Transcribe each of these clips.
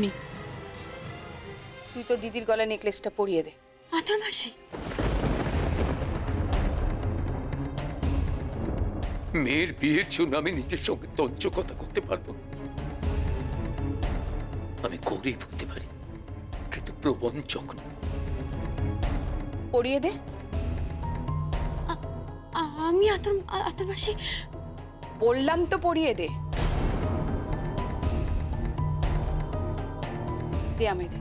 নি। তুই তো দিদির গলায় নেকলেসটা পরিয়ে দে। আতর মাসি, মেয়ের বিয়ের জন্য আমি নিজের সঙ্গে তঞ্চ কথা করতে পারবো না। আমি করেই বলতে পারি, কিন্তু প্রবঞ্চক না। পরিয়ে দে। আমি আতর মাসি বললাম তো পরিয়ে দে। দে আমায় দে।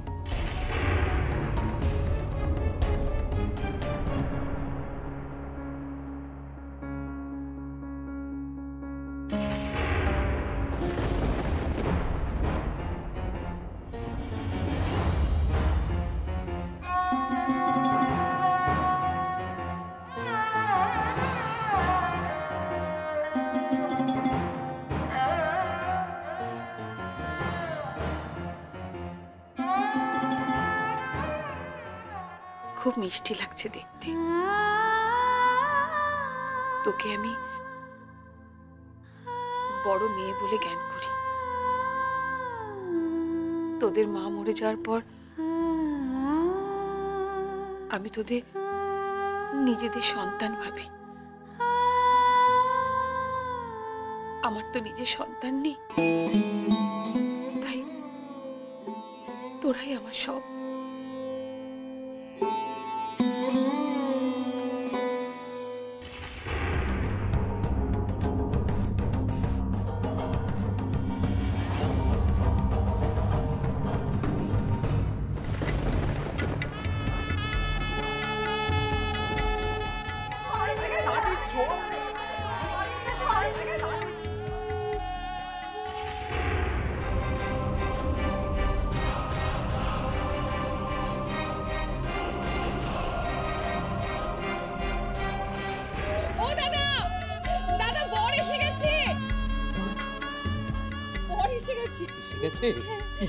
খুব মিষ্টি লাগছে দেখতে। তোকে আমি বড় মেয়ে বলে জ্ঞান করি। তোদের মা মরে যাওয়ার পর আমি তোদের নিজেদের সন্তান ভাবি। আমার তো নিজের সন্তান নেই, তাই তোরাই আমার সব।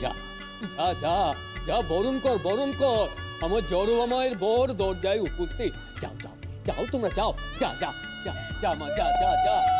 যা যা যা যা, বরণ কর বরণ কর। আমার জড়োয়া মায়ের বর দরজায় উপস্থিত। যাও যাও যাও, তোমরা যাও, যা যা যা যা মা, যা যা যা যা।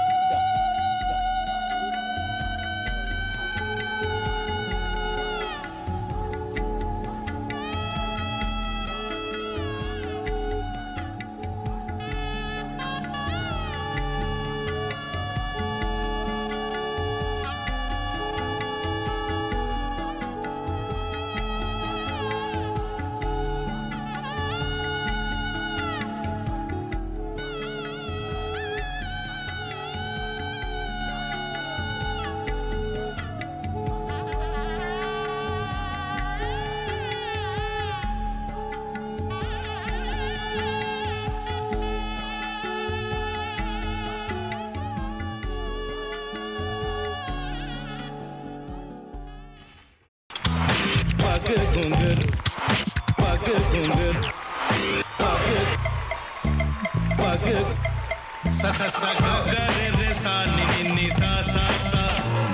sa sa sa ga ga re re sa ni ni ni sa sa sa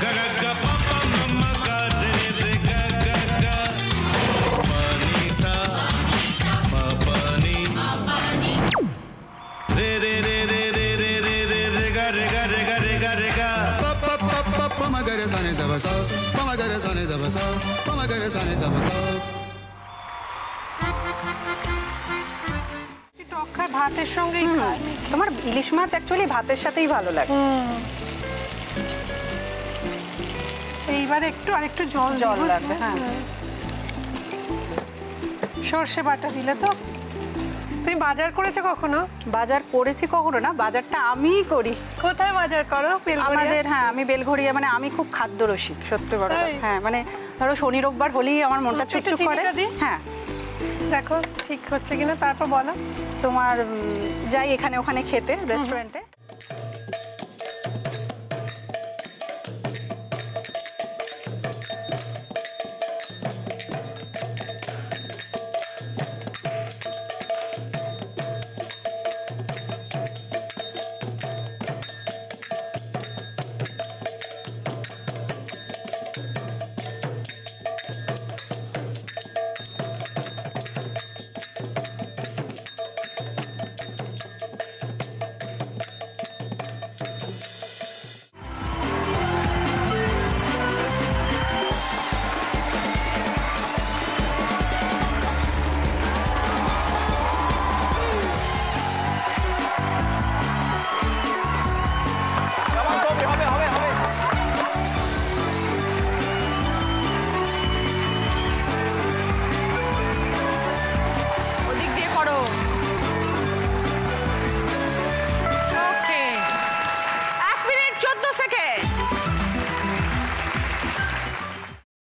ga ga ga pa pa ma ma ga re re ga ga ga pa ni sa ma pa ni re re re re re re re re re ga re ga re ga re ga re ga pa pa pa pa pa ma ga re sa ni da ba sa pa ma ga re sa ni da ba sa pa ma ga re sa ni da ba sa। ভাতের সঙ্গেই খায়। তোমার ইলিশ মাছ actually ভাতের সাথেই ভালো লাগে। এইবার একটু আরেকটু জল জল লাগবে। হ্যাঁ, সর্ষে বাটা দিলে তো। তুমি বাজার করেছো কখনো? বাজার করেছি কখনো না, বাজারটা আমিই করি। কোথায় বাজার করো? আমাদের, হ্যাঁ, আমি বেলঘড়িয়া, মানে আমি খুব খাদ্য রসিক, সত্যি বড়। হ্যাঁ, মানে ধরো শনি রোববার হলেই আমার মনটা চুপচুপ করে। হ্যাঁ, দেখো ঠিক হচ্ছে কিনা, তারপর বলো। তোমার যাই এখানে ওখানে খেতে, রেস্টুরেন্টে।